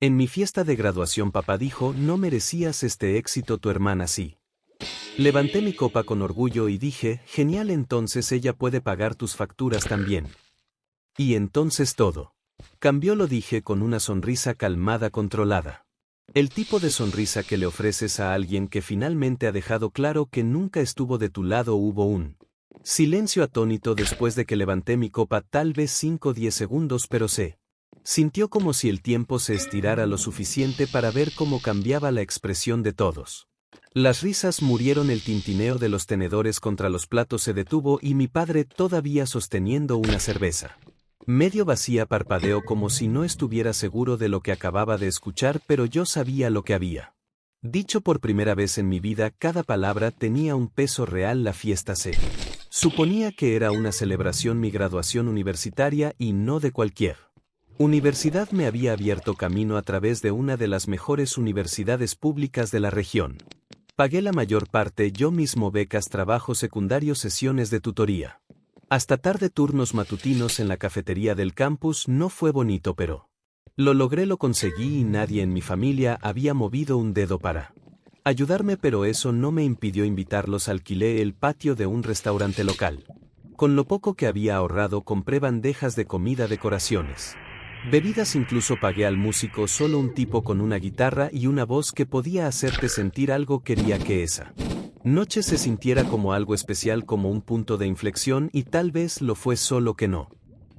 En mi fiesta de graduación papá dijo, no merecías este éxito, tu hermana sí. Levanté mi copa con orgullo y dije, genial, entonces ella puede pagar tus facturas también. Y entonces todo cambió, lo dije con una sonrisa calmada, controlada. El tipo de sonrisa que le ofreces a alguien que finalmente ha dejado claro que nunca estuvo de tu lado. Hubo un silencio atónito después de que levanté mi copa, tal vez 5 o 10 segundos, pero se sintió como si el tiempo se estirara lo suficiente para ver cómo cambiaba la expresión de todos. Las risas murieron, el tintineo de los tenedores contra los platos se detuvo y mi padre, todavía sosteniendo una cerveza medio vacía, parpadeó como si no estuviera seguro de lo que acababa de escuchar, pero yo sabía lo que había dicho. Por primera vez en mi vida, cada palabra tenía un peso real. La fiesta se suponía que era una celebración, mi graduación universitaria, y no de cualquier universidad. Me había abierto camino a través de una de las mejores universidades públicas de la región. Pagué la mayor parte yo mismo: becas, trabajo secundario, sesiones de tutoría, hasta tarde turnos matutinos en la cafetería del campus. No fue bonito, pero lo logré, lo conseguí y nadie en mi familia había movido un dedo para ayudarme, pero eso no me impidió invitarlos. Alquilé el patio de un restaurante local. Con lo poco que había ahorrado compré bandejas de comida, decoraciones, bebidas, incluso pagué al músico, solo un tipo con una guitarra y una voz que podía hacerte sentir algo. Quería que esa noche se sintiera como algo especial, como un punto de inflexión, y tal vez lo fue, solo que no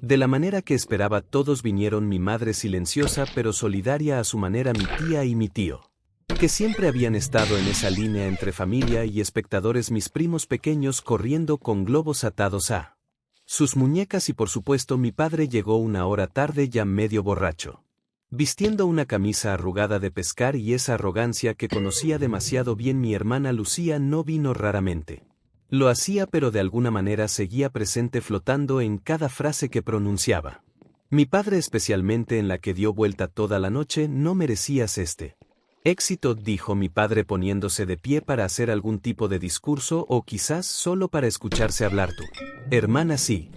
de la manera que esperaba. Todos vinieron: mi madre silenciosa pero solidaria a su manera, mi tía y mi tío, que siempre habían estado en esa línea entre familia y espectadores, mis primos pequeños corriendo con globos atados a sus muñecas, y por supuesto mi padre llegó una hora tarde, ya medio borracho, vistiendo una camisa arrugada de pescar y esa arrogancia que conocía demasiado bien. Mi hermana Lucía no vino, raramente lo hacía, pero de alguna manera seguía presente, flotando en cada frase que pronunciaba. Mi padre, especialmente en la que dio vuelta toda la noche. No merecías este éxito, dijo mi padre poniéndose de pie para hacer algún tipo de discurso, o quizás solo para escucharse hablar. Tu hermana sí.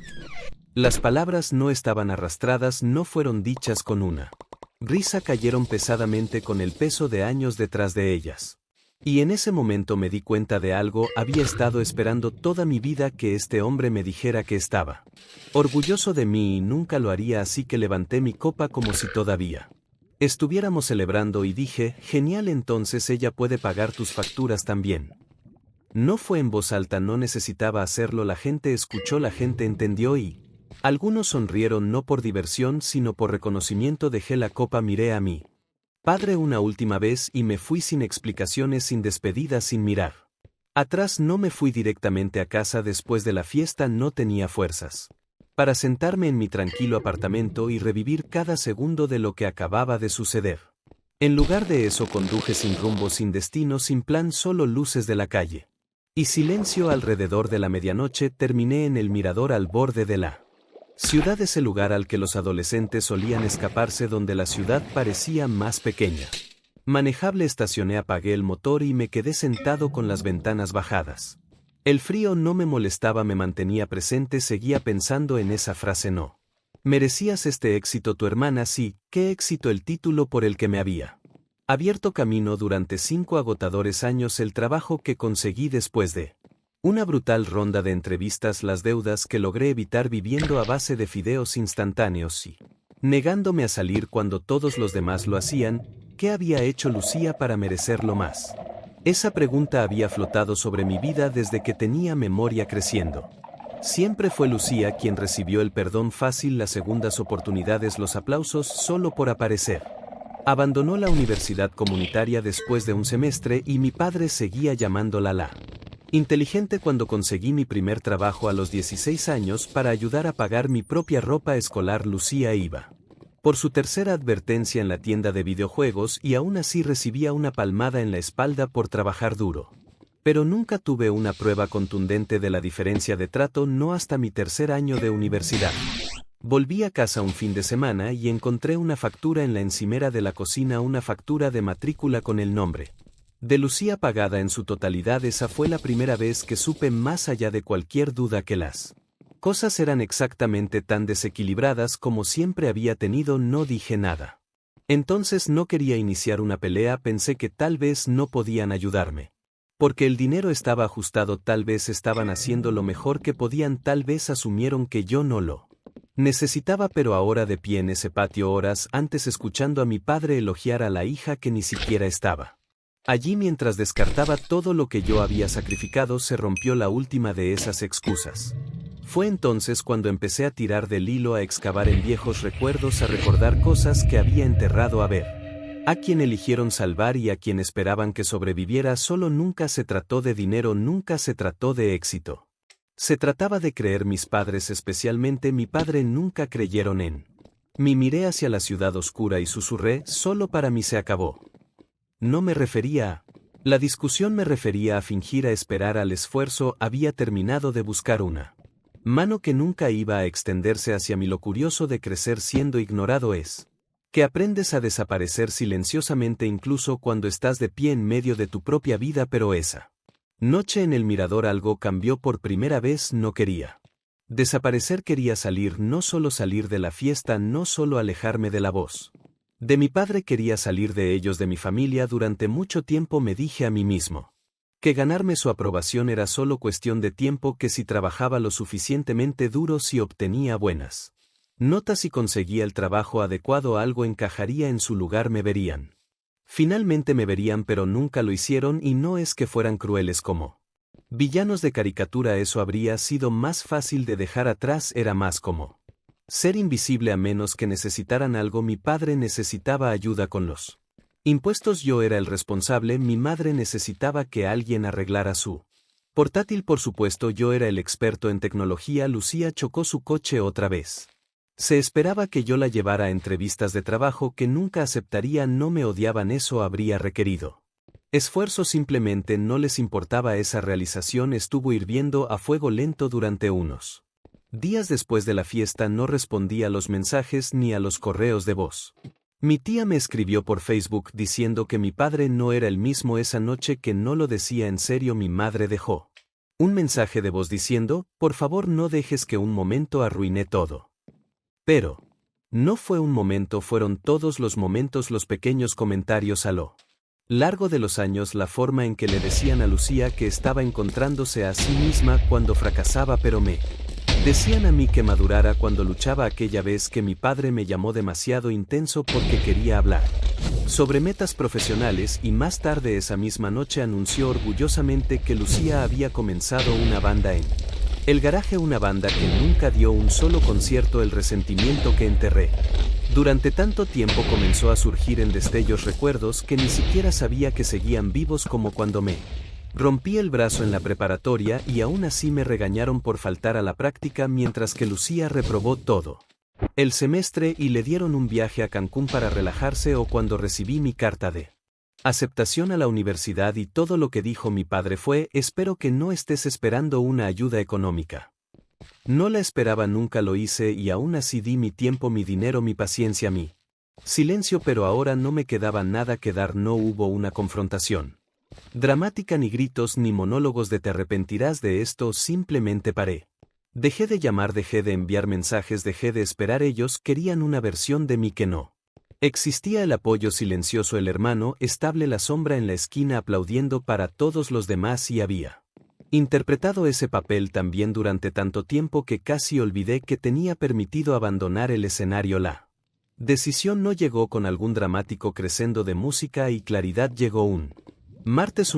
Las palabras no estaban arrastradas, no fueron dichas con una risa, cayeron pesadamente con el peso de años detrás de ellas. Y en ese momento me di cuenta de algo: había estado esperando toda mi vida que este hombre me dijera que estaba orgulloso de mí, y nunca lo haría, así que levanté mi copa como si todavía estuviéramos celebrando y dije, genial, entonces ella puede pagar tus facturas también. No fue en voz alta, no necesitaba hacerlo. La gente escuchó, la gente entendió y algunos sonrieron, no por diversión sino por reconocimiento. Dejé la copa, miré a mí padre una última vez y me fui sin explicaciones, sin despedida, sin mirar atrás. No me fui directamente a casa después de la fiesta, no tenía fuerzas para sentarme en mi tranquilo apartamento y revivir cada segundo de lo que acababa de suceder. En lugar de eso conduje sin rumbo, sin destino, sin plan, solo luces de la calle y silencio alrededor de la medianoche. Terminé en el mirador al borde de la ciudad, ese lugar al que los adolescentes solían escaparse, donde la ciudad parecía más pequeña, manejable. Estacioné, apagué el motor y me quedé sentado con las ventanas bajadas. El frío no me molestaba, me mantenía presente, seguía pensando en esa frase: no merecías este éxito, tu hermana sí. ¿Qué éxito? El título por el que me había abierto camino durante 5 agotadores años, el trabajo que conseguí después de una brutal ronda de entrevistas, las deudas que logré evitar viviendo a base de fideos instantáneos y negándome a salir cuando todos los demás lo hacían. ¿Qué había hecho Lucía para merecerlo más? Esa pregunta había flotado sobre mi vida desde que tenía memoria, creciendo. Siempre fue Lucía quien recibió el perdón fácil, las segundas oportunidades, los aplausos solo por aparecer. Abandonó la universidad comunitaria después de un semestre y mi padre seguía llamándola la inteligente. Cuando conseguí mi primer trabajo a los 16 años para ayudar a pagar mi propia ropa escolar, Lucía iba por su tercera advertencia en la tienda de videojuegos y aún así recibía una palmada en la espalda por trabajar duro. Pero nunca tuve una prueba contundente de la diferencia de trato, no hasta mi tercer año de universidad. Volví a casa un fin de semana y encontré una factura en la encimera de la cocina, una factura de matrícula con el nombre de Lucía pagada en su totalidad. Esa fue la primera vez que supe, más allá de cualquier duda, que las cosas eran exactamente tan desequilibradas como siempre había tenido. No dije nada. Entonces no quería iniciar una pelea, pensé que tal vez no podían ayudarme. Porque el dinero estaba ajustado, tal vez estaban haciendo lo mejor que podían, tal vez asumieron que yo no lo necesitaba, pero ahora de pie en ese patio horas antes escuchando a mi padre elogiar a la hija que ni siquiera estaba allí mientras descartaba todo lo que yo había sacrificado, se rompió la última de esas excusas. Fue entonces cuando empecé a tirar del hilo, a excavar en viejos recuerdos, a recordar cosas que había enterrado, a ver a quien eligieron salvar y a quien esperaban que sobreviviera. Solo nunca se trató de dinero, nunca se trató de éxito. Se trataba de creer. Mis padres, especialmente mi padre, nunca creyeron en mí. Miré hacia la ciudad oscura y susurré, solo para mí se acabó. No me refería a la discusión, me refería a fingir, a esperar, al esfuerzo. Había terminado de buscar una mano que nunca iba a extenderse hacia mí. Lo curioso de crecer siendo ignorado es que aprendes a desaparecer silenciosamente incluso cuando estás de pie en medio de tu propia vida. Pero esa noche en el mirador algo cambió por primera vez. No quería desaparecer, quería salir, no solo salir de la fiesta, no solo alejarme de la voz de mi padre, quería salir de ellos, de mi familia. Durante mucho tiempo me dije a mí mismo que ganarme su aprobación era solo cuestión de tiempo, que si trabajaba lo suficientemente duro, si obtenía buenas notas y conseguía el trabajo adecuado, algo encajaría en su lugar, me verían. Finalmente me verían, pero nunca lo hicieron, y no es que fueran crueles como villanos de caricatura, eso habría sido más fácil de dejar atrás, era más como ser invisible a menos que necesitaran algo. Mi padre necesitaba ayuda con los impuestos, yo era el responsable. Mi madre necesitaba que alguien arreglara su portátil, por supuesto yo era el experto en tecnología. Lucía chocó su coche otra vez. Se esperaba que yo la llevara a entrevistas de trabajo que nunca aceptaría. No me odiaban, eso habría requerido esfuerzo, simplemente no les importaba. Esa realización estuvo hirviendo a fuego lento durante unos días. Después de la fiesta no respondí a los mensajes ni a los correos de voz. Mi tía me escribió por Facebook diciendo que mi padre no era el mismo esa noche, que no lo decía en serio. Mi madre dejó un mensaje de voz diciendo, por favor no dejes que un momento arruine todo. Pero no fue un momento, fueron todos los momentos, los pequeños comentarios a lo largo de los años, la forma en que le decían a Lucía que estaba encontrándose a sí misma cuando fracasaba, pero me decían a mí que madurara cuando luchaba. Aquella vez que mi padre me llamó demasiado intenso porque quería hablar sobre metas profesionales, y más tarde esa misma noche anunció orgullosamente que Lucía había comenzado una banda en el garaje, una banda que nunca dio un solo concierto. El resentimiento que enterré durante tanto tiempo comenzó a surgir en destellos, recuerdos que ni siquiera sabía que seguían vivos, como cuando me rompí el brazo en la preparatoria y aún así me regañaron por faltar a la práctica, mientras que Lucía reprobó todo el semestre y le dieron un viaje a Cancún para relajarse, o cuando recibí mi carta de aceptación a la universidad y todo lo que dijo mi padre fue, espero que no estés esperando una ayuda económica. No la esperaba, nunca lo hice, y aún así di mi tiempo, mi dinero, mi paciencia, mi silencio, pero ahora no me quedaba nada que dar. No hubo una confrontación dramática, ni gritos, ni monólogos de te arrepentirás de esto, simplemente paré. Dejé de llamar, dejé de enviar mensajes, dejé de esperar. Ellos querían una versión de mí que no existía. El apoyo silencioso, el hermano estable, la sombra en la esquina aplaudiendo para todos los demás, y había interpretado ese papel también durante tanto tiempo que casi olvidé que tenía permitido abandonar el escenario. La decisión no llegó con algún dramático crescendo de música y claridad, llegó un martes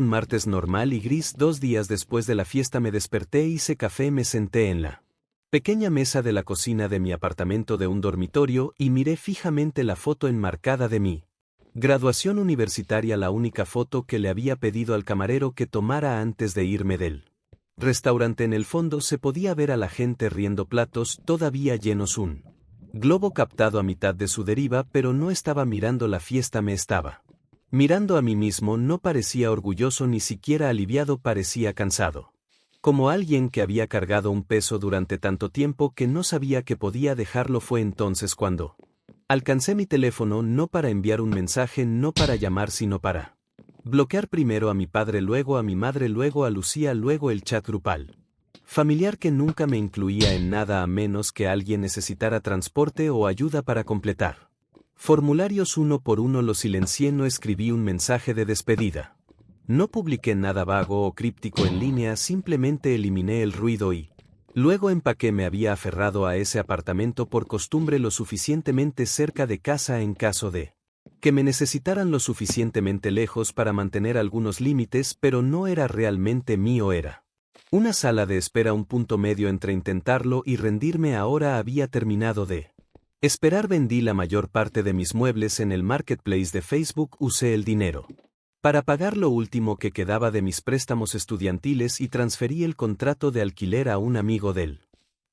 normal y gris. 2 días después de la fiesta me desperté, hice café, me senté en la pequeña mesa de la cocina de mi apartamento de un dormitorio y miré fijamente la foto enmarcada de mi graduación universitaria, la única foto que le había pedido al camarero que tomara antes de irme del restaurante. En el fondo se podía ver a la gente riendo, platos todavía llenos, un globo captado a mitad de su deriva, pero no estaba mirando la fiesta, me estaba mirando a mí mismo. No parecía orgulloso, ni siquiera aliviado, parecía cansado. Como alguien que había cargado un peso durante tanto tiempo que no sabía que podía dejarlo. Fue entonces cuando alcancé mi teléfono, no para enviar un mensaje, no para llamar, sino para bloquear primero a mi padre, luego a mi madre, luego a Lucía, luego el chat grupal familiar que nunca me incluía en nada a menos que alguien necesitara transporte o ayuda para completar Formularios uno por uno los silencié, no escribí un mensaje de despedida. No publiqué nada vago o críptico en línea, simplemente eliminé el ruido y luego empaqué. Me había aferrado a ese apartamento por costumbre, lo suficientemente cerca de casa en caso de que me necesitaran, lo suficientemente lejos para mantener algunos límites, pero no era realmente mío, era una sala de espera, un punto medio entre intentarlo y rendirme. Ahora había terminado de esperar. Vendí la mayor parte de mis muebles en el marketplace de Facebook, usé el dinero para pagar lo último que quedaba de mis préstamos estudiantiles y transferí el contrato de alquiler a un amigo del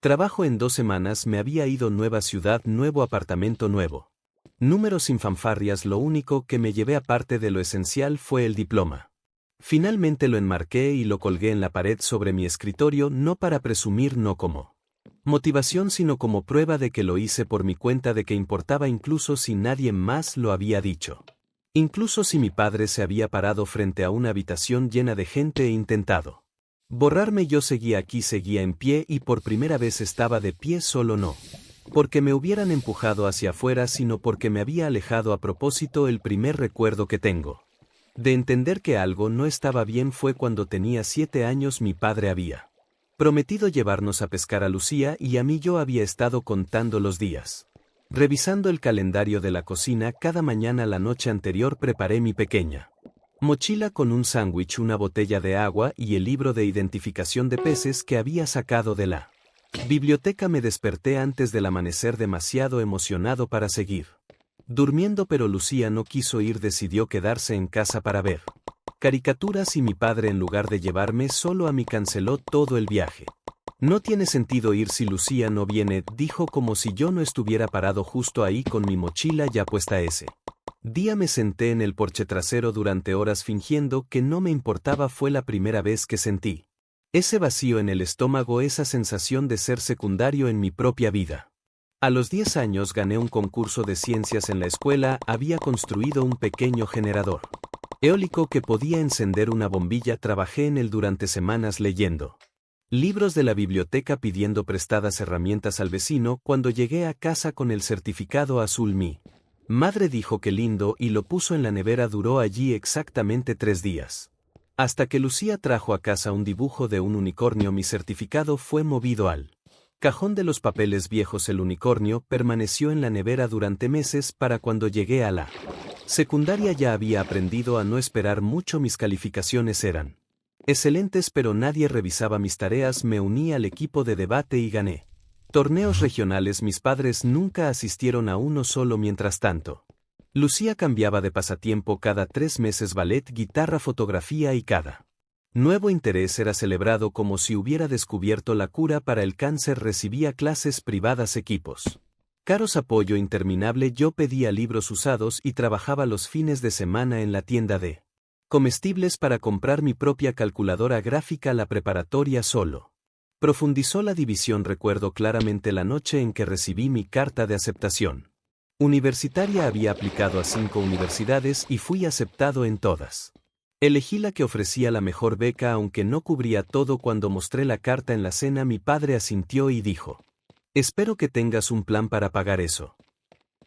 trabajo. En 2 semanas me había ido, nueva ciudad, nuevo apartamento, nuevo número, sin fanfarrias. Lo único que me llevé aparte de lo esencial fue el diploma. Finalmente lo enmarqué y lo colgué en la pared sobre mi escritorio, no para presumir, no como motivación, sino como prueba de que lo hice por mi cuenta, de que importaba incluso si nadie más lo había dicho. Incluso si mi padre se había parado frente a una habitación llena de gente e intentado borrarme, yo seguía aquí, seguía en pie, y por primera vez estaba de pie, solo no porque me hubieran empujado hacia afuera, sino porque me había alejado a propósito. El primer recuerdo que tengo de entender que algo no estaba bien fue cuando tenía 7 años. Mi padre había prometido llevarnos a pescar a Lucía y a mí. Yo había estado contando los días, revisando el calendario de la cocina. Cada mañana la noche anterior preparé mi pequeña mochila con un sándwich, una botella de agua y el libro de identificación de peces que había sacado de la biblioteca. Me desperté antes del amanecer, demasiado emocionado para seguir durmiendo, pero Lucía no quiso ir, decidió quedarse en casa para ver caricaturas y mi padre, en lugar de llevarme solo a mí, canceló todo el viaje. No tiene sentido ir si Lucía no viene, dijo, como si yo no estuviera parado justo ahí con mi mochila ya puesta. Ese día me senté en el porche trasero durante horas fingiendo que no me importaba. Fue la primera vez que sentí ese vacío en el estómago, esa sensación de ser secundario en mi propia vida. A los 10 años gané un concurso de ciencias en la escuela, había construido un pequeño generador eólico que podía encender una bombilla. Trabajé en él durante semanas leyendo libros de la biblioteca, pidiendo prestadas herramientas al vecino. Cuando llegué a casa con el certificado azul, mi madre dijo que lindo y lo puso en la nevera. Duró allí exactamente 3 días. Hasta que Lucía trajo a casa un dibujo de un unicornio. Mi certificado fue movido al cajón de los papeles viejos. El unicornio permaneció en la nevera durante meses. Para cuando llegué a la secundaria ya había aprendido a no esperar mucho. Mis calificaciones eran excelentes, pero nadie revisaba mis tareas. Me uní al equipo de debate y gané torneos regionales. Mis padres nunca asistieron a uno solo. Mientras tanto, Lucía cambiaba de pasatiempo cada 3 meses: ballet, guitarra, fotografía, y cada nuevo interés era celebrado como si hubiera descubierto la cura para el cáncer. Recibía clases privadas, equipos caros, apoyo interminable. Yo pedía libros usados y trabajaba los fines de semana en la tienda de comestibles para comprar mi propia calculadora gráfica. La preparatoria solo profundizó la división. Recuerdo claramente la noche en que recibí mi carta de aceptación universitaria. Había aplicado a 5 universidades y fui aceptado en todas. Elegí la que ofrecía la mejor beca, aunque no cubría todo. Cuando mostré la carta en la cena, mi padre asintió y dijo: espero que tengas un plan para pagar eso.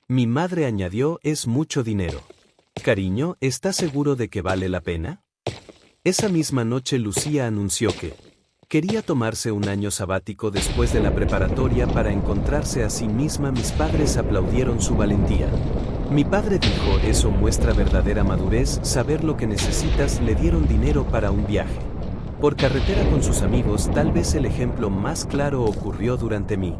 Mi madre añadió: es mucho dinero. Cariño, ¿estás seguro de que vale la pena? Esa misma noche Lucía anunció que quería tomarse un año sabático después de la preparatoria para encontrarse a sí misma. Mis padres aplaudieron su valentía. Mi padre dijo: eso muestra verdadera madurez, saber lo que necesitas. Le dieron dinero para un viaje por carretera con sus amigos. Tal vez el ejemplo más claro ocurrió durante mi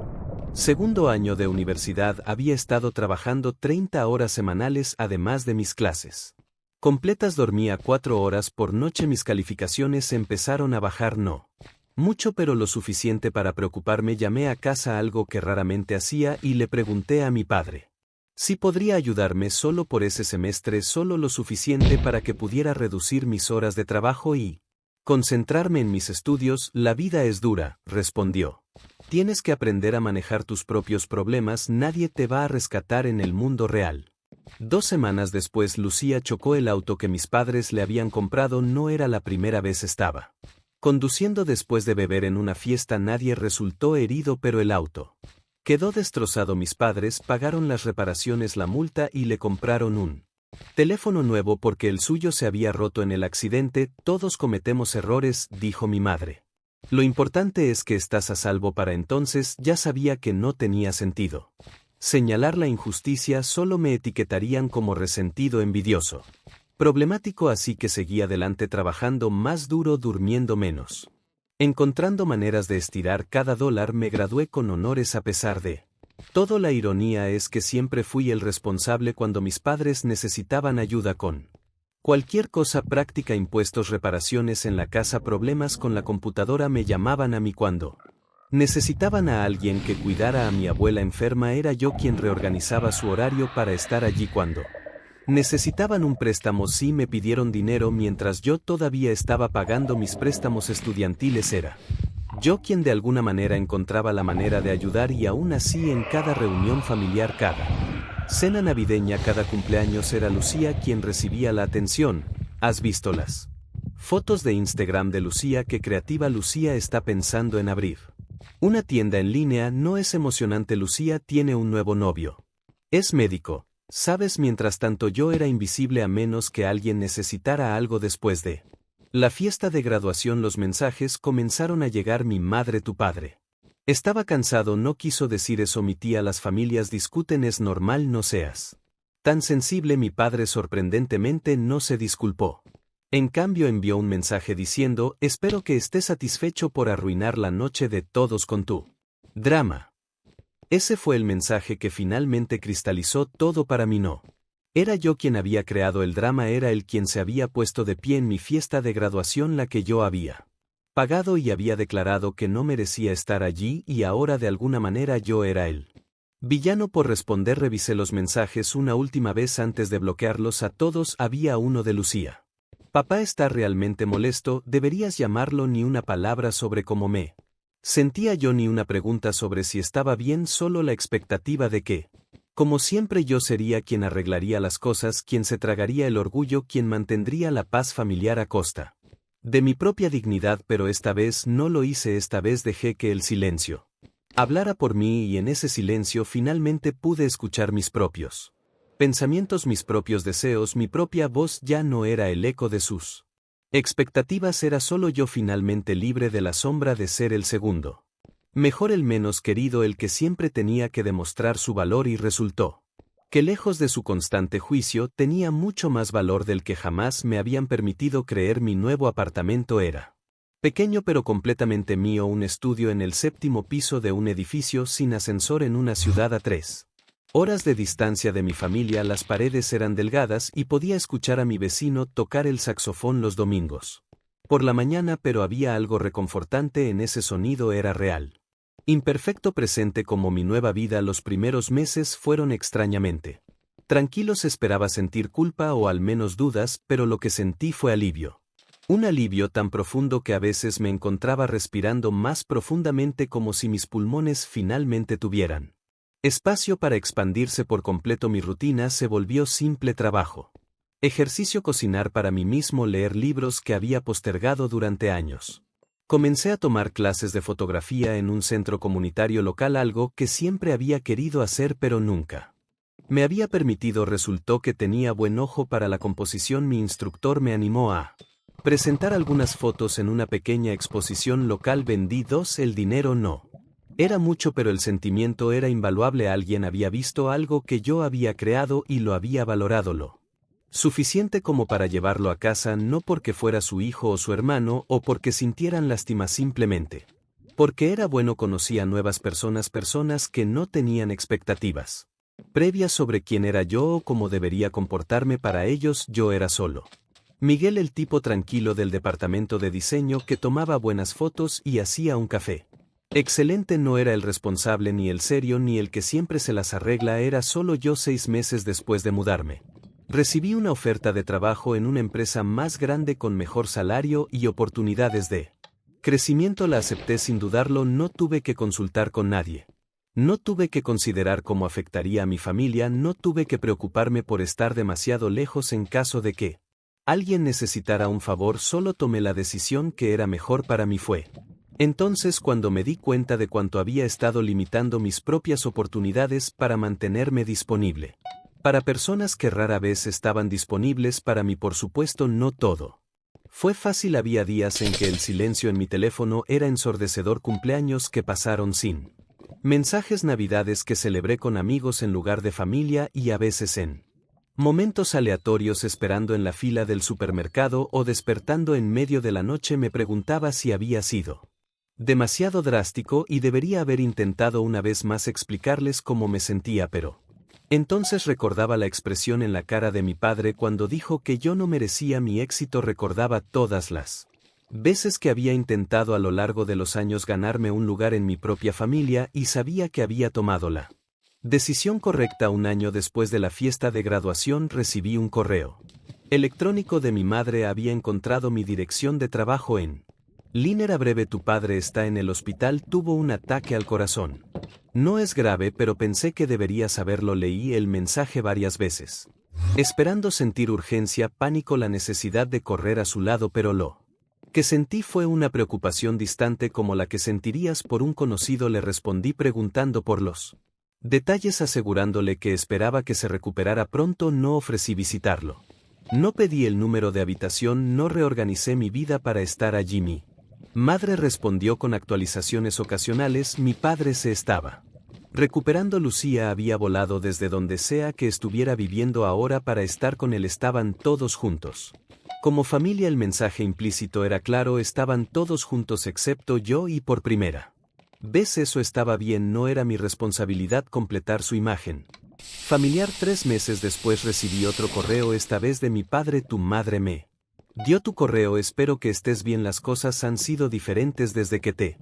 segundo año de universidad. Había estado trabajando 30 horas semanales además de mis clases completas. Dormía 4 horas por noche. Mis calificaciones empezaron a bajar, no mucho, pero lo suficiente para preocuparme. Llamé a casa, algo que raramente hacía, y le pregunté a mi padre si podría ayudarme solo por ese semestre, solo lo suficiente para que pudiera reducir mis horas de trabajo y concentrarme en mis estudios. La vida es dura, respondió. Tienes que aprender a manejar tus propios problemas. Nadie te va a rescatar en el mundo real. 2 semanas después, Lucía chocó el auto que mis padres le habían comprado. No era la primera vez. Estaba conduciendo después de beber en una fiesta. Nadie resultó herido, pero el auto Quedó destrozado. Mis padres pagaron las reparaciones, la multa y le compraron un teléfono nuevo porque el suyo se había roto en el accidente. Todos cometemos errores, dijo mi madre. Lo importante es que estás a salvo. Para entonces ya sabía que no tenía sentido señalar la injusticia, solo me etiquetarían como resentido, envidioso, problemático, así que seguí adelante trabajando más duro, durmiendo menos, encontrando maneras de estirar cada dólar. Me gradué con honores a pesar de todo. La ironía es que siempre fui el responsable cuando mis padres necesitaban ayuda con cualquier cosa práctica, impuestos, reparaciones en la casa, problemas con la computadora. Me llamaban a mí cuando necesitaban a alguien que cuidara a mi abuela enferma. Era yo quien reorganizaba su horario para estar allí cuando necesitaban un préstamo. Si me pidieron dinero mientras yo todavía estaba pagando mis préstamos estudiantiles, era yo quien de alguna manera encontraba la manera de ayudar, y aún así en cada reunión familiar, cada cena navideña, cada cumpleaños, era Lucía quien recibía la atención. ¿Has visto las fotos de Instagram de Lucía? Qué creativa. Lucía está pensando en abrir una tienda en línea. ¿No es emocionante? Lucía tiene un nuevo novio. Es médico. ¿Sabes? Mientras tanto yo era invisible a menos que alguien necesitara algo. Después de la fiesta de graduación los mensajes comenzaron a llegar. Mi madre, tu padre estaba cansado. No quiso decir eso. Mi tía, las familias discuten, es normal, no seas tan sensible. Mi padre sorprendentemente no se disculpó. En cambio envió un mensaje diciendo: espero que estés satisfecho por arruinar la noche de todos con tu drama. Ese fue el mensaje que finalmente cristalizó todo para mí. No era yo quien había creado el drama, era él quien se había puesto de pie en mi fiesta de graduación, la que yo había pagado, y había declarado que no merecía estar allí, y ahora de alguna manera yo era el villano por responder. Revisé los mensajes una última vez antes de bloquearlos a todos. Había uno de Lucía. Papá está realmente molesto, deberías llamarlo. Ni una palabra sobre cómo me sentía yo, ni una pregunta sobre si estaba bien, solo la expectativa de que, como siempre, yo sería quien arreglaría las cosas, quien se tragaría el orgullo, quien mantendría la paz familiar a costa de mi propia dignidad. Pero esta vez no lo hice. Esta vez dejé que el silencio hablara por mí, y en ese silencio finalmente pude escuchar mis propios pensamientos, mis propios deseos. Mi propia voz ya no era el eco de sus expectativas, era solo yo, finalmente libre de la sombra de ser el segundo mejor, el menos querido, el que siempre tenía que demostrar su valor. Y resultó que, lejos de su constante juicio, tenía mucho más valor del que jamás me habían permitido creer. Mi nuevo apartamento era pequeño pero completamente mío, un estudio en el 7º piso de un edificio sin ascensor en una ciudad a 3 horas de distancia de mi familia. Las paredes eran delgadas y podía escuchar a mi vecino tocar el saxofón los domingos por la mañana, pero había algo reconfortante en ese sonido. Era real, imperfecto, presente como mi nueva vida. Los primeros meses fueron extrañamente tranquilos. Esperaba sentir culpa o al menos dudas, pero lo que sentí fue alivio. Un alivio tan profundo que a veces me encontraba respirando más profundamente, como si mis pulmones finalmente tuvieran espacio para expandirse por completo. Mi rutina se volvió simple: trabajo, ejercicio, cocinar para mí mismo, leer libros que había postergado durante años. Comencé a tomar clases de fotografía en un centro comunitario local, algo que siempre había querido hacer pero nunca me había permitido. Resultó que tenía buen ojo para la composición. Mi instructor me animó a presentar algunas fotos en una pequeña exposición local. Vendí 2. El dinero no era mucho, pero el sentimiento era invaluable. Alguien había visto algo que yo había creado y lo había valorado lo suficiente como para llevarlo a casa, no porque fuera su hijo o su hermano, o porque sintieran lástima, simplemente porque era bueno. Conocía nuevas personas, personas que no tenían expectativas previas sobre quién era yo o cómo debería comportarme. Para ellos yo era solo Miguel, el tipo tranquilo del departamento de diseño que tomaba buenas fotos y hacía un café excelente. No era el responsable, ni el serio, ni el que siempre se las arregla. Era solo yo. 6 meses después de mudarme, recibí una oferta de trabajo en una empresa más grande con mejor salario y oportunidades de crecimiento. La acepté sin dudarlo. No tuve que consultar con nadie. No tuve que considerar cómo afectaría a mi familia. No tuve que preocuparme por estar demasiado lejos en caso de que alguien necesitara un favor. Solo tomé la decisión que era mejor para mí. Fue Entonces cuando me di cuenta de cuánto había estado limitando mis propias oportunidades para mantenerme disponible. Para personas que rara vez estaban disponibles para mí, por supuesto no todo. Fue fácil, había días en que el silencio en mi teléfono era ensordecedor, cumpleaños que pasaron sin mensajes, navidades que celebré con amigos en lugar de familia y a veces en momentos aleatorios esperando en la fila del supermercado o despertando en medio de la noche me preguntaba si había sido demasiado drástico y debería haber intentado una vez más explicarles cómo me sentía, pero entonces recordaba la expresión en la cara de mi padre cuando dijo que yo no merecía mi éxito, recordaba todas las veces que había intentado a lo largo de los años ganarme un lugar en mi propia familia y sabía que había tomado la decisión correcta. Un año después de la fiesta de graduación recibí un correo electrónico de mi madre. Había encontrado mi dirección de trabajo en línea breve: tu padre está en el hospital, tuvo un ataque al corazón. No es grave, pero pensé que debería saberlo. Leí el mensaje varias veces, esperando sentir urgencia, pánico, la necesidad de correr a su lado, pero lo que sentí fue una preocupación distante como la que sentirías por un conocido. Le respondí preguntando por los detalles, asegurándole que esperaba que se recuperara pronto. No ofrecí visitarlo. No pedí el número de habitación, no reorganicé mi vida para estar allí. Mi madre respondió con actualizaciones ocasionales. Mi padre se estaba recuperando. Lucía había volado desde donde sea que estuviera viviendo ahora para estar con él. Estaban todos juntos. Como familia, el mensaje implícito era claro: estaban todos juntos excepto yo, y por primera vez eso estaba bien, no era mi responsabilidad completar su imagen familiar. 3 meses después recibí otro correo, esta vez de mi padre: tu madre me dio tu correo, espero que estés bien, las cosas han sido diferentes desde que te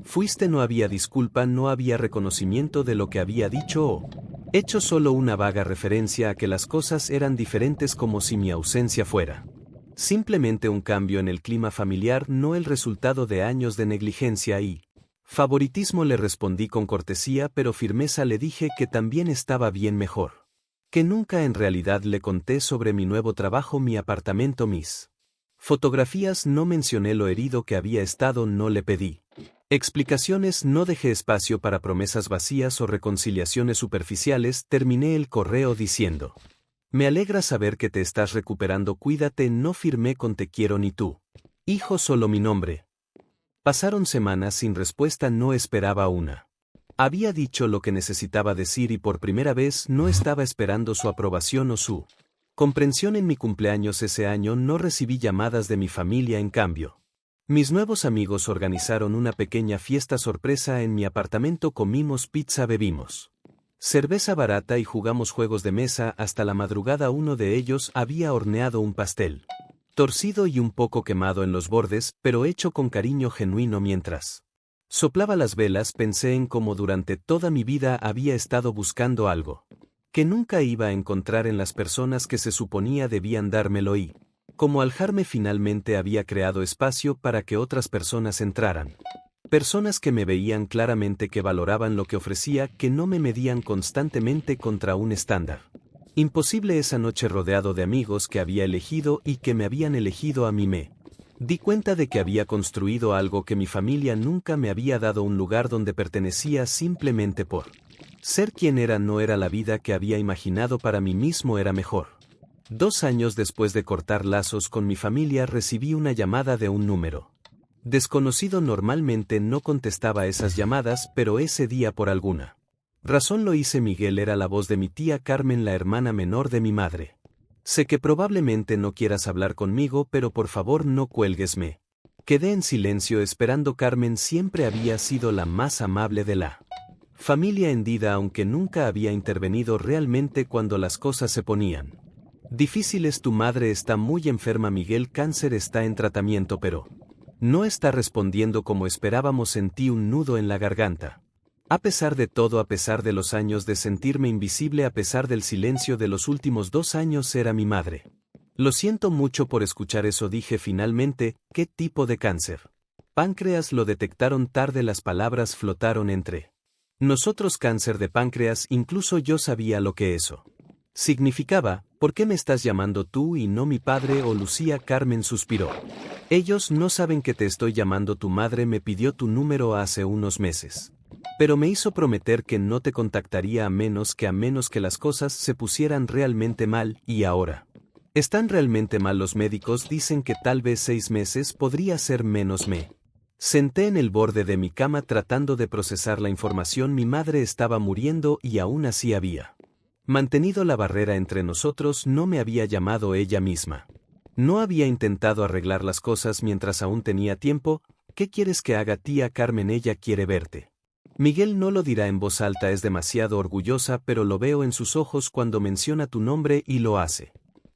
fuiste. No había disculpa, no había reconocimiento de lo que había dicho o hecho, solo una vaga referencia a que las cosas eran diferentes, como si mi ausencia fuera simplemente un cambio en el clima familiar, no el resultado de años de negligencia y favoritismo. Le respondí con cortesía pero firmeza, le dije que también estaba bien, mejor que nunca. En realidad le conté sobre mi nuevo trabajo, mi apartamento, mis fotografías. No mencioné lo herido que había estado, no le pedí explicaciones, no dejé espacio para promesas vacías o reconciliaciones superficiales. Terminé el correo diciendo: me alegra saber que te estás recuperando, cuídate. No firmé con te quiero ni tú, hijo, solo mi nombre. Pasaron semanas sin respuesta, no esperaba una. Había dicho lo que necesitaba decir y por primera vez no estaba esperando su aprobación o su comprensión. En mi cumpleaños ese año no recibí llamadas de mi familia, en cambio mis nuevos amigos organizaron una pequeña fiesta sorpresa en mi apartamento. Comimos pizza, bebimos cerveza barata y jugamos juegos de mesa hasta la madrugada. Uno de ellos había horneado un pastel torcido y un poco quemado en los bordes, pero hecho con cariño genuino. Mientras soplaba las velas pensé en cómo durante toda mi vida había estado buscando algo que nunca iba a encontrar en las personas que se suponía debían dármelo, y como Aljarme finalmente había creado espacio para que otras personas entraran. Personas que me veían claramente, que valoraban lo que ofrecía, que no me medían constantemente contra un estándar imposible. Esa noche, rodeado de amigos que había elegido y que me habían elegido a mí, me di cuenta de que había construido algo que mi familia nunca me había dado, un lugar donde pertenecía simplemente por ser quien era. No era la vida que había imaginado para mí mismo, era mejor. 2 años después de cortar lazos con mi familia, recibí una llamada de un número desconocido. Normalmente no contestaba esas llamadas, pero ese día por alguna razón lo hice. Miguel era la voz de mi tía Carmen, la hermana menor de mi madre. Sé que probablemente no quieras hablar conmigo, pero por favor no cuelgues. Me quedé en silencio esperando. Carmen siempre había sido la más amable de la familia, hendida, aunque nunca había intervenido realmente cuando las cosas se ponían difíciles. Tu madre está muy enferma, Miguel, cáncer, está en tratamiento, pero no está respondiendo como esperábamos. Sentí un nudo en la garganta. A pesar de todo, a pesar de los años de sentirme invisible, a pesar del silencio de los últimos 2 años, era mi madre. Lo siento mucho por escuchar eso, dije finalmente. ¿Qué tipo de cáncer? Páncreas, lo detectaron tarde. Las palabras flotaron entre nosotros. Cáncer de páncreas, incluso yo sabía lo que eso significaba. ¿Por qué me estás llamando tú y no mi padre o Lucía? Carmen suspiró. Ellos no saben que te estoy llamando. Tu madre me pidió tu número hace unos meses. Pero me hizo prometer que no te contactaría a menos que las cosas se pusieran realmente mal, y ahora. Están realmente mal. Los médicos dicen que tal vez 6 meses podría ser menos. Me senté en el borde de mi cama tratando de procesar la información. Mi madre estaba muriendo y aún así había mantenido la barrera entre nosotros. No me había llamado ella misma. No había intentado arreglar las cosas mientras aún tenía tiempo. ¿Qué quieres que haga, tía Carmen? Ella quiere verte. Miguel no lo dirá en voz alta, es demasiado orgullosa, pero lo veo en sus ojos cuando menciona tu nombre y lo hace.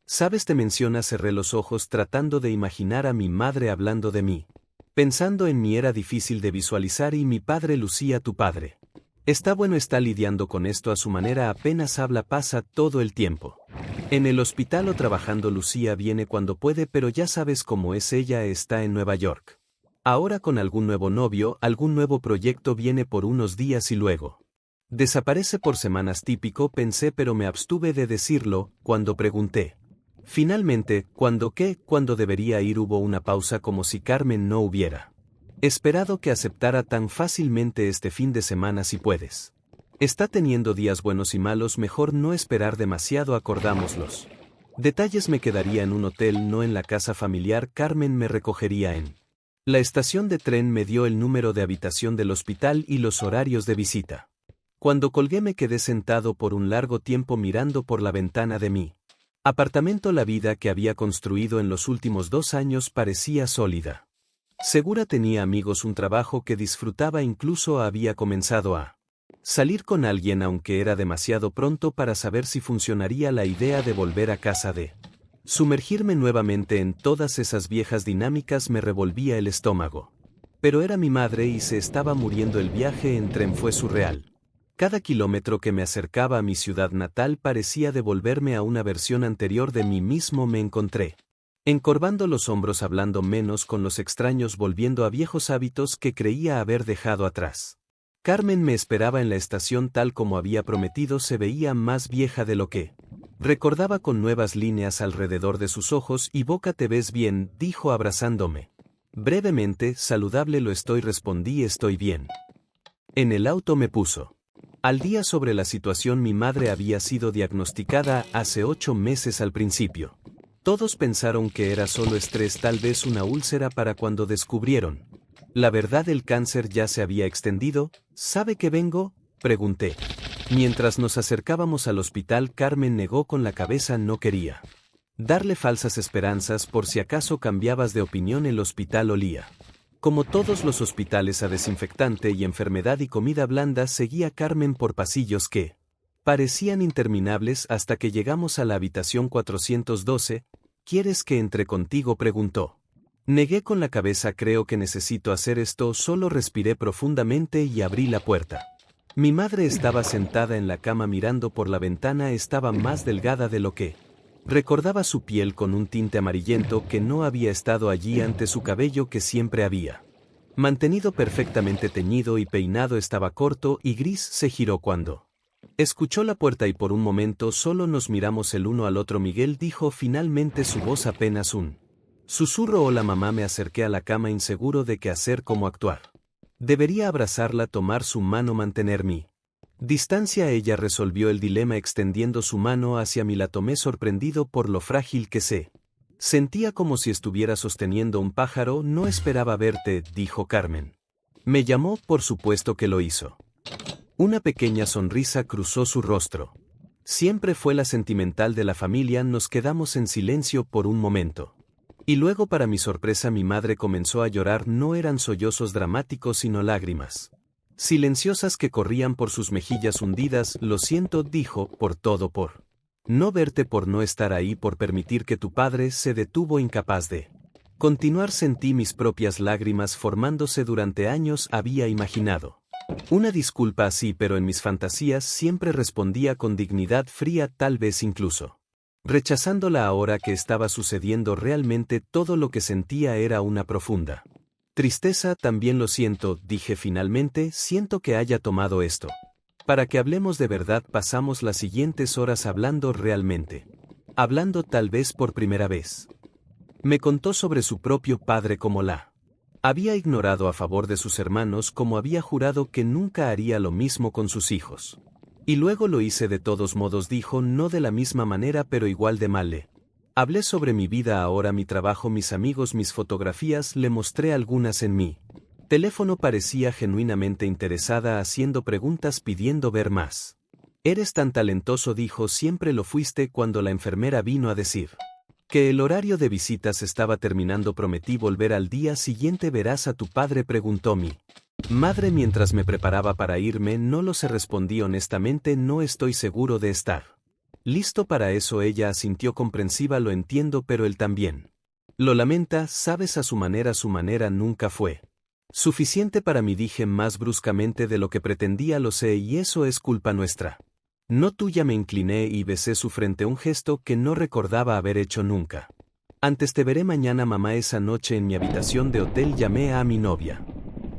¿Sabes? Te menciona. Cerré los ojos tratando de imaginar a mi madre hablando de mí. Pensando en mí era difícil de visualizar. Y mi padre, Lucía, tu padre. Está bueno, está lidiando con esto a su manera, apenas habla, pasa todo el tiempo en el hospital o trabajando. Lucía viene cuando puede, pero ya sabes cómo es ella, está en Nueva York. Ahora con algún nuevo novio, algún nuevo proyecto, viene por unos días y luego desaparece por semanas. Típico, pensé, pero me abstuve de decirlo. Cuando pregunté finalmente, ¿cuándo qué? ¿Cuándo debería ir? Hubo una pausa, como si Carmen no hubiera esperado que aceptara tan fácilmente. Este fin de semana, si puedes. Está teniendo días buenos y malos, mejor no esperar demasiado. Acordamos los detalles. Me quedaría en un hotel, no en la casa familiar. Carmen me recogería en la estación de tren. Me dio el número de habitación del hospital y los horarios de visita. Cuando colgué me quedé sentado por un largo tiempo mirando por la ventana de mi apartamento. La vida que había construido en los últimos 2 años parecía sólida. Segura, tenía amigos, un trabajo que disfrutaba, incluso había comenzado a salir con alguien, aunque era demasiado pronto para saber si funcionaría. La idea de volver a casa, de sumergirme nuevamente en todas esas viejas dinámicas, me revolvía el estómago. Pero era mi madre y se estaba muriendo. El viaje en tren fue surreal. Cada kilómetro que me acercaba a mi ciudad natal parecía devolverme a una versión anterior de mí mismo. Me encontré encorvando los hombros, hablando menos con los extraños, volviendo a viejos hábitos que creía haber dejado atrás. Carmen me esperaba en la estación tal como había prometido. Se veía más vieja de lo que recordaba, con nuevas líneas alrededor de sus ojos y boca. ¿Te ves bien?, dijo abrazándome. Brevemente, saludable. Lo estoy, respondí, estoy bien. En el auto me puso al día sobre la situación. Mi madre había sido diagnosticada hace 8 meses. Al principio todos pensaron que era solo estrés, tal vez una úlcera. Para cuando descubrieron la verdad, el cáncer ya se había extendido. ¿Sabe que vengo?, pregunté. Mientras nos acercábamos al hospital, Carmen negó con la cabeza. No quería darle falsas esperanzas. Por si acaso cambiabas de opinión. El hospital olía, como todos los hospitales, a desinfectante y enfermedad y comida blanda. Seguía Carmen por pasillos que parecían interminables hasta que llegamos a la habitación 412. ¿Quieres que entre contigo?, preguntó. Negué con la cabeza. Creo que necesito hacer esto. Solo respiré profundamente y abrí la puerta. Mi madre estaba sentada en la cama mirando por la ventana. Estaba más delgada de lo que recordaba, su piel con un tinte amarillento que no había estado allí antes. Su cabello, que siempre había mantenido perfectamente teñido y peinado, estaba corto y gris. Se giró cuando escuchó la puerta y por un momento solo nos miramos el uno al otro. Miguel, dijo finalmente, su voz apenas un susurro. Hola, mamá. Me acerqué a la cama, inseguro de qué hacer, cómo actuar. Debería abrazarla, tomar su mano, mantener mi distancia. Ella resolvió el dilema extendiendo su mano hacia mí. La tomé, sorprendido por lo frágil que se sentía, como si estuviera sosteniendo un pájaro. No esperaba verte, dijo Carmen. Me llamó, por supuesto que lo hizo. Una pequeña sonrisa cruzó su rostro. Siempre fue la sentimental de la familia. Nos quedamos en silencio por un momento. Y luego, para mi sorpresa, mi madre comenzó a llorar. No eran sollozos dramáticos, sino lágrimas silenciosas que corrían por sus mejillas hundidas. Lo siento, dijo, por todo, por no verte, por no estar ahí, por permitir que tu padre se detuvo, incapaz de continuar. Sentí mis propias lágrimas formándose. Durante años había imaginado una disculpa así, pero en mis fantasías siempre respondía con dignidad fría, tal vez incluso rechazándola. Ahora que estaba sucediendo realmente, todo lo que sentía era una profunda tristeza. También lo siento, dije finalmente, siento que haya tomado esto para que hablemos de verdad. Pasamos las siguientes horas hablando, realmente hablando, tal vez por primera vez. Me contó sobre su propio padre como la había ignorado a favor de sus hermanos, como había jurado que nunca haría lo mismo con sus hijos. Y luego lo hice de todos modos, dijo, no de la misma manera pero igual de mal. Hablé sobre mi vida ahora, mi trabajo, mis amigos, mis fotografías, le mostré algunas en mi teléfono. Parecía genuinamente interesada, haciendo preguntas, pidiendo ver más. Eres tan talentoso, dijo, siempre lo fuiste. Cuando la enfermera vino a decir que el horario de visitas estaba terminando, prometí volver al día siguiente. ¿Verás a tu padre?, preguntó mi madre mientras me preparaba para irme. No lo sé, respondí honestamente, no estoy seguro de estar listo para eso. Ella asintió comprensiva. Lo entiendo, pero él también lo lamenta, sabes, a su manera nunca fue suficiente para mí, dije más bruscamente de lo que pretendía. Lo sé, y eso es culpa nuestra, no tuya. Me incliné y besé su frente, un gesto que no recordaba haber hecho nunca antes. Te veré mañana, mamá. Esa noche en mi habitación de hotel llamé a mi novia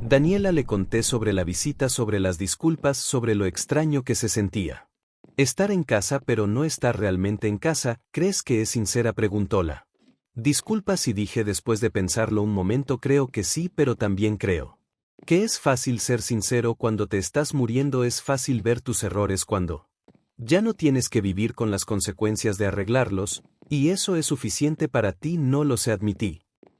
Daniela, le conté sobre la visita, sobre las disculpas, sobre lo extraño que se sentía estar en casa pero no estar realmente en casa. ¿Crees que es sincera?, preguntóla. Disculpas, y dije después de pensarlo un momento, creo que sí, pero también creo que es fácil ser sincero cuando te estás muriendo. Es fácil ver tus errores cuando ya no tienes que vivir con las consecuencias de arreglarlos, y eso es suficiente para ti. No lo sé, admití.